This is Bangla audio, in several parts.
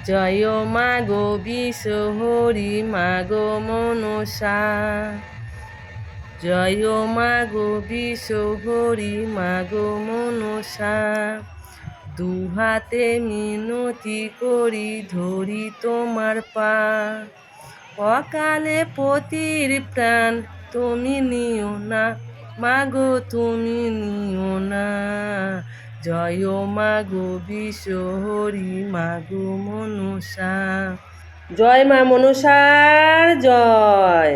জয় মা গো বিশ্বহরি মা গো মনসা। জয় মা গো বিশ্বহরি মা গো মনসা। দুহাতে মিনতি করি ধরি তোমার পা। অকালে পতির প্রাণ তুমি নিও না, মা গো তুমি নিও না। জয় মা গো বিশ্বহরি মা গো মনসা। জয় মা মনসার জয়।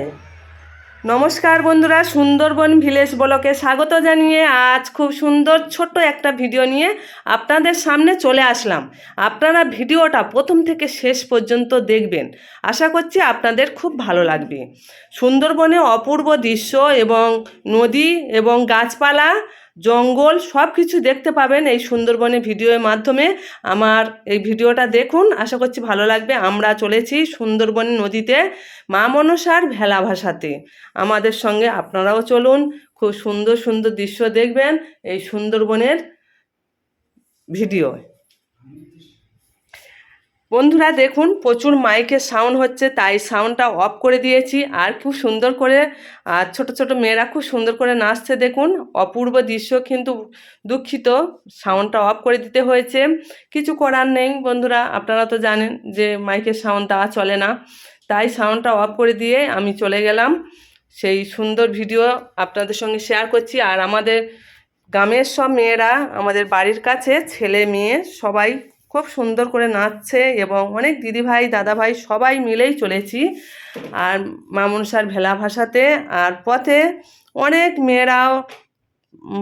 নমস্কার বন্ধুরা, সুন্দরবন ভিলেজ ব্লকে স্বাগত জানিয়ে আজ খুব সুন্দর ছোট্ট একটা ভিডিও নিয়ে আপনাদের সামনে চলে আসলাম। আপনারা ভিডিওটা প্রথম থেকে শেষ পর্যন্ত দেখবেন, আশা করছি আপনাদের খুব ভালো লাগবে। সুন্দরবনে অপূর্ব দৃশ্য এবং নদী এবং গাছপালা জঙ্গল সব কিছু দেখতে পাবেন এই সুন্দরবনে ভিডিওর মাধ্যমে। আমার এই ভিডিওটা দেখুন, আশা করছি ভালো লাগবে। আমরা চলেছি সুন্দরবন নদীতে মা মনসার ভেলা ভাসাতে। আমাদের সঙ্গে আপনারাও চলুন, খুব সুন্দর সুন্দর দৃশ্য দেখবেন এই সুন্দরবনের ভিডিও। বন্ধুরা দেখুন, প্রচুর মাইকের সাউন্ড হচ্ছে, তাই সাউন্ডটা অফ করে দিয়েছি। আর খুব সুন্দর করে ছোট ছোট মেয়েরা খুব সুন্দর করে নাচছে দেখুন, অপূর্ব দৃশ্য। কিন্তু দুঃখিত, সাউন্ডটা অফ করে দিতে হয়েছে, কিছু করার নেই বন্ধুরা। আপনারা তো জানেন যে মাইকের সাউন্ড দেওয়া চলে না, তাই সাউন্ডটা অফ করে দিয়ে আমি চলে গেলাম। সেই সুন্দর ভিডিও আপনাদের সঙ্গে শেয়ার করছি। আর আমাদের গ্রামের সব মেয়েরা, আমাদের বাড়ির কাছে ছেলে মেয়ে সবাই খুব সুন্দর করে নাচছে এবং অনেক দিদিভাই দাদাভাই সবাই মিলেই চলেছি আর মা মনসার ভেলা ভাসাতে। আর পথে অনেক মেয়েরাও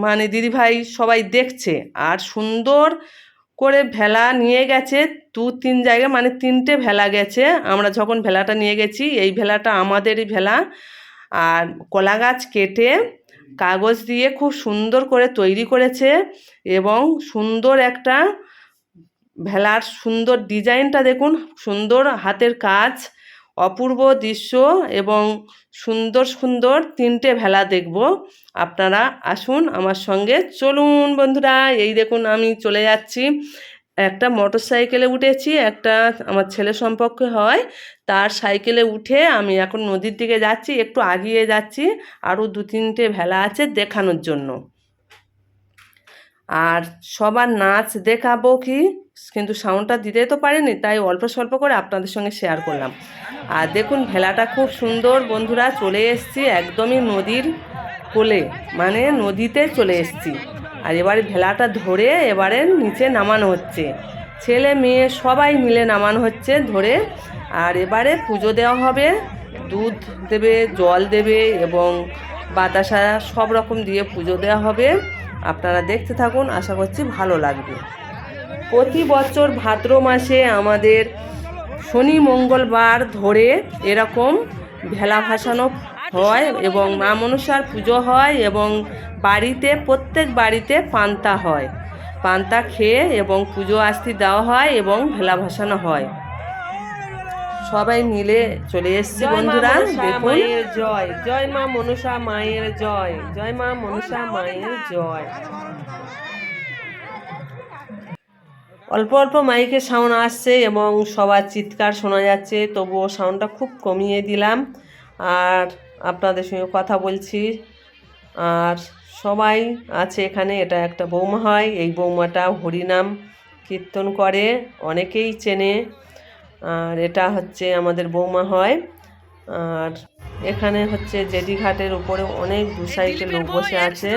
মানে দিদিভাই সবাই দেখছে। আর সুন্দর করে ভেলা নিয়ে গেছে 2-3 জায়গায়, মানে 3টে ভেলা গেছে। আমরা যখন ভেলাটা নিয়ে গেছি, এই ভেলাটা আমাদেরই ভেলা। আর কলা গাছ কেটে কাগজ দিয়ে খুব সুন্দর করে তৈরি করেছে এবং সুন্দর একটা ভেলার সুন্দর ডিজাইনটা দেখুন, সুন্দর হাতের কাজ, অপূর্ব দৃশ্য এবং সুন্দর সুন্দর 3টে ভেলা দেখব। আপনারা আসুন আমার সঙ্গে, চলুন বন্ধুরা। এই দেখুন আমি চলে যাচ্ছি, একটা মোটর সাইকেলে উঠেছি, একটা আমার ছেলে সম্পর্কে হয় তার সাইকেলে উঠে আমি এখন নদীর দিকে যাচ্ছি, একটু আগিয়ে যাচ্ছি। আরও 2-3টে ভেলা আছে দেখানোর জন্য। আর সবার নাচ দেখাবো কি, কিন্তু সাউন্ডটা দিতে তো পারিনি, তাই অল্প স্বল্প করে আপনাদের সঙ্গে শেয়ার করলাম। আর দেখুন ভেলাটা খুব সুন্দর বন্ধুরা, চলে এসেছি একদমই নদীর কোলে, মানে নদীতে চলে এসেছি। আর এবারে ভেলাটা ধরে এবারে নিচে নামানো হচ্ছে, ছেলে মেয়ে সবাই মিলে নামানো হচ্ছে ধরে। আর এবারে পুজো দেওয়া হবে, দুধ দেবে, জল দেবে এবং বাতাসা সব রকম দিয়ে পুজো দেওয়া হবে। আপনারা দেখতে থাকুন, আশা করছি ভালো লাগবে। প্রতি বছর ভাদ্র মাসে আমাদের শনি মঙ্গলবার ধরে এরকম ভেলা ভাসানো হয় এবং মা মনসার পুজো হয় এবং বাড়িতে প্রত্যেক বাড়িতে পান্তা হয়, পান্তা খেয়ে এবং পুজো আস্তি দেওয়া হয় এবং ভেলা ভাসানো হয়। সবাই মিলে চলে এসেছি বন্ধুরা, দেখুন। জয় জয় মা মনসা মায়ের জয়, জয় মা মনসা মায়ের জয়। অল্প অল্প মাইকের সাউন্ড আসছে এবং সবার চিৎকার শোনা যাচ্ছে, তবুও সাউন্ডটা খুব কমিয়ে দিলাম আর আপনাদের সঙ্গে কথা বলছি। আর সবাই আছে এখানে, এটা একটা বৌমা হয়, এই বৌমাটা হরিনাম কীর্তন করে, অনেকেই চেনে। আর এটা হচ্ছে আমাদের বৌমা হয়। আর এখানে হচ্ছে জেডি ঘাটের উপরে অনেক 2 সাইডে লোক বসে আছে।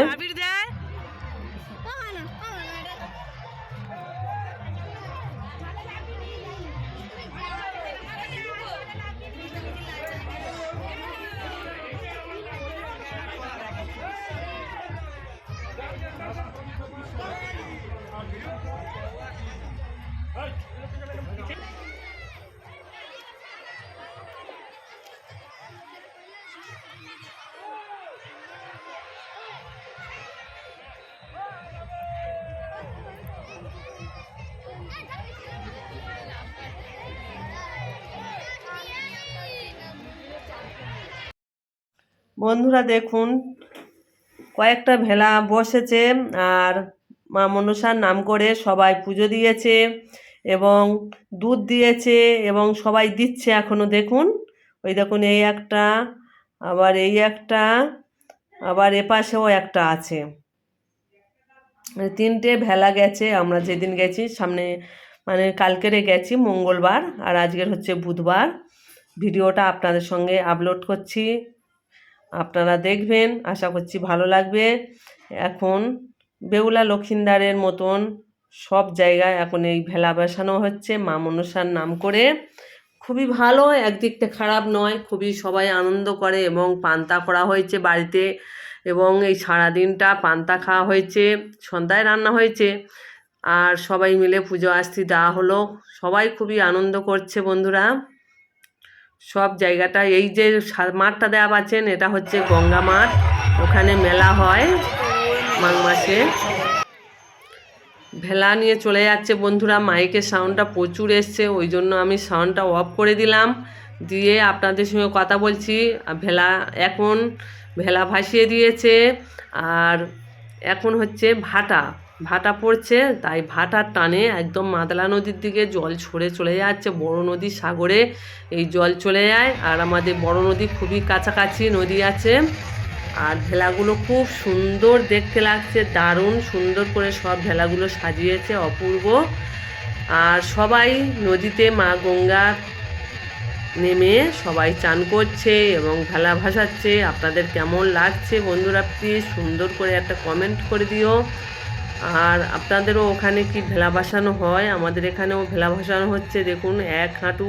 বন্ধুরা দেখুন, কয়েকটা ভেলা বসেছে আর মা মনসার নাম করে সবাই পুজো দিয়েছে এবং দুধ দিয়েছে এবং সবাই দিচ্ছে এখনো দেখুন। ওই দেখুন এই একটা, আবার এই একটা, আবার এপাশেও একটা আছে। তিনটে ভেলা গেছে আমরা যেদিন গেছি, সামনে মানে কালকেরে গেছি মঙ্গলবার, আর আজকের হচ্ছে বুধবার। ভিডিওটা আপনাদের সঙ্গে আপলোড করছি, আপনারা দেখবেন, আশা করছি ভালো লাগবে। এখন বেহুলা লক্ষিন্দারের মতন সব জায়গায় এখন এই ভেলা বসানো হচ্ছে মা মনসার নাম করে। খুবই ভালো, একদিকটা খারাপ নয়, খুবই সবাই আনন্দ করে এবং পান্তা করা হয়েছে বাড়িতে, এবং এই সারাদিনটা পান্তা খাওয়া হয়েছে, সন্ধ্যায় রান্না হয়েছে, আর সবাই মিলে পুজো আস্তি দেওয়া হলো। সবাই খুবই আনন্দ করছে বন্ধুরা। সব জায়গাটা, এই যে মাঠটা দেওয়া পাচ্ছেন এটা হচ্ছে গঙ্গা মাঠ, ওখানে মেলা হয় মাঘ মাসে। ভেলা নিয়ে চলে যাচ্ছে বন্ধুরা, মাইকের সাউন্ডটা প্রচুর এসছে, ওই জন্য আমি সাউন্ডটা অফ করে দিলাম, দিয়ে আপনাদের সঙ্গে কথা বলছি। ভেলা এখন ভেলা ভাসিয়ে দিয়েছে, আর এখন হচ্ছে ভাটা পড়ছে, তাই ভাটার টানে একদম মাদলা নদীর দিকে জল ছড়ে চলে যাচ্ছে, বড় নদী সাগরে এই জল চলে যায়, আর আমাদের বড় নদী খুবই কাছাকাছি নদী আছে। আর ভেলাগুলো খুব সুন্দর দেখতে লাগছে, দারুণ সুন্দর করে সব ভেলাগুলো সাজিয়েছে, অপূর্ব। আর সবাই নদীতে মা গঙ্গার নেমে সবাই চান করছে এবং ভেলা ভাসাচ্ছে। আপনাদের কেমন লাগছে বন্ধুরা, প্লিজ সুন্দর করে একটা কমেন্ট করে দিও। আর আপনাদেরও ওখানে কি ভেলা ভাসানো হয়? আমাদের এখানেও ভেলা ভাসানো হচ্ছে। দেখুন এক হাঁটু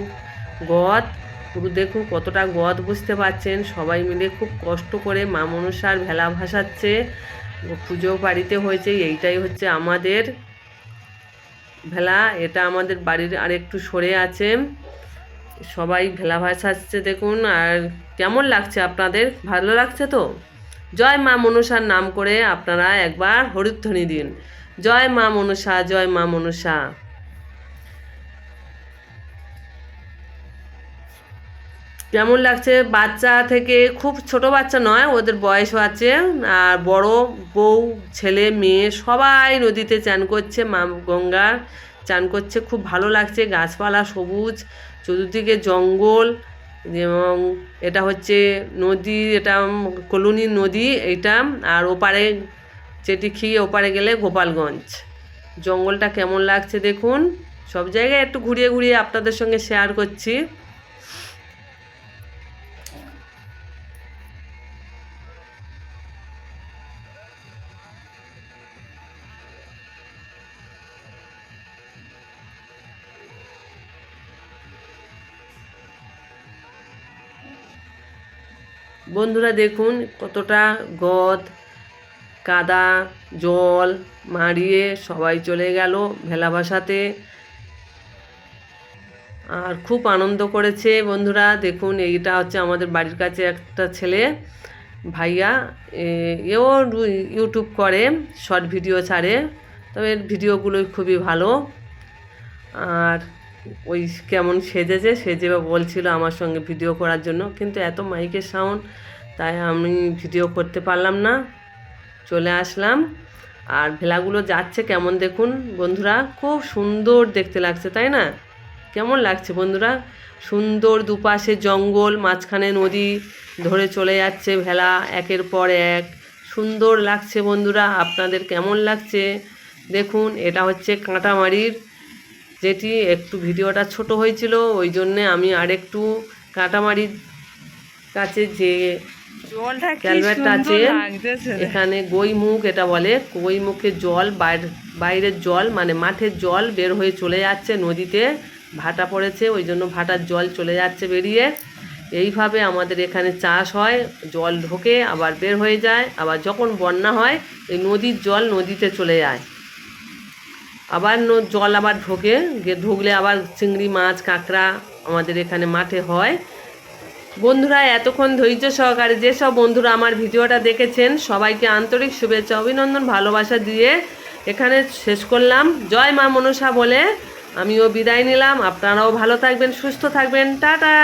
গদ, পুরো দেখুন কতটা গদ, বুঝতে পারছেন। সবাই মিলে খুব কষ্ট করে মা মনসার ভেলা ভাসাচ্ছে, পুজো বাড়িতে হয়েছে। এইটাই হচ্ছে আমাদের ভেলা, এটা আমাদের বাড়ির আর একটু সরে আছে। সবাই ভেলা ভাসাচ্ছে দেখুন। আর কেমন লাগছে আপনাদের? ভালো লাগছে তো? জয় মা মনসার নাম করে আপনারা একবার হরিধ্বনি দিন, জয় মা মনসা, জয় মা মনসা। কেমন লাগছে? বাচ্চা থেকে, খুব ছোট বাচ্চা নয়, ওদের বয়সও আছে, আর বড় বউ ছেলে মেয়ে সবাই নদীতে চান করছে, মা গঙ্গার চান করছে। খুব ভালো লাগছে, গাছপালা সবুজ, চতুর্দিকে জঙ্গল, এবং এটা হচ্ছে নদী, এটা কলুনি নদী এইটা। আর ওপারে চেটিখি, ওপারে গেলে গোপালগঞ্জ। জঙ্গলটা কেমন লাগছে দেখুন। সব জায়গায় একটু ঘুরিয়ে ঘুরিয়ে আপনাদের সঙ্গে শেয়ার করছি। বন্ধুরা দেখুন কতটা গদ, কাদা, জল মারিয়ে সবাই চলে গেল ভেলা ভাসাতে, আর খুব আনন্দ করেছে বন্ধুরা। দেখুন এইটা হচ্ছে আমাদের বাড়ির কাছে একটা ছেলে, ভাইয়া, এও ইউটিউব করে, শর্ট ভিডিও ছাড়ে, তবে ভিডিওগুলো খুবই ভালো। আর ওই কেমন সেজেছে, সেজে বলছিল আমার সঙ্গে ভিডিও করার জন্য, কিন্তু এত মাইকের সাউন্ড, তাই আমি ভিডিও করতে পারলাম না, চলে আসলাম। আর ভেলাগুলো যাচ্ছে কেমন দেখুন বন্ধুরা, খুব সুন্দর দেখতে লাগছে, তাই না? কেমন লাগছে বন্ধুরা? সুন্দর, দুপাশে জঙ্গল, মাঝখানে নদী ধরে চলে যাচ্ছে ভেলা একের পর এক, সুন্দর লাগছে বন্ধুরা। আপনাদের কেমন লাগছে দেখুন। এটা হচ্ছে কাঁটামারির, যেটি একটু ভিডিওটা ছোট হয়েছিল, ওই জন্যে আমি আরেকটু কাঁটামারির কাছে যে ক্যালভারটা আছে, এখানে গৈমুখ এটা বলে, গৈমুখের জল, বাইরের জল মানে মাঠের জল বের হয়ে চলে যাচ্ছে নদীতে, ভাটা পড়েছে ওই জন্য ভাটার জল চলে যাচ্ছে বেরিয়ে। এইভাবে আমাদের এখানে চাষ হয়, জল ঢোকে আবার বের হয়ে যায়, আবার যখন বন্যা হয় এই নদীর জল নদীতে চলে যায়, আবার জল আবার ঢোকে, ঢুকলে আবার চিংড়ি মাছ, কাঁকড়া আমাদের এখানে মাঠে হয়। বন্ধুরা এতক্ষণ ধৈর্য সহকারে যেসব বন্ধুরা আমার ভিডিওটা দেখেছেন, সবাইকে আন্তরিক শুভেচ্ছা, অভিনন্দন, ভালোবাসা দিয়ে এখানে শেষ করলাম। জয় মা মনসা বলে আমিও বিদায় নিলাম। আপনারাও ভালো থাকবেন, সুস্থ থাকবেন, টাটা।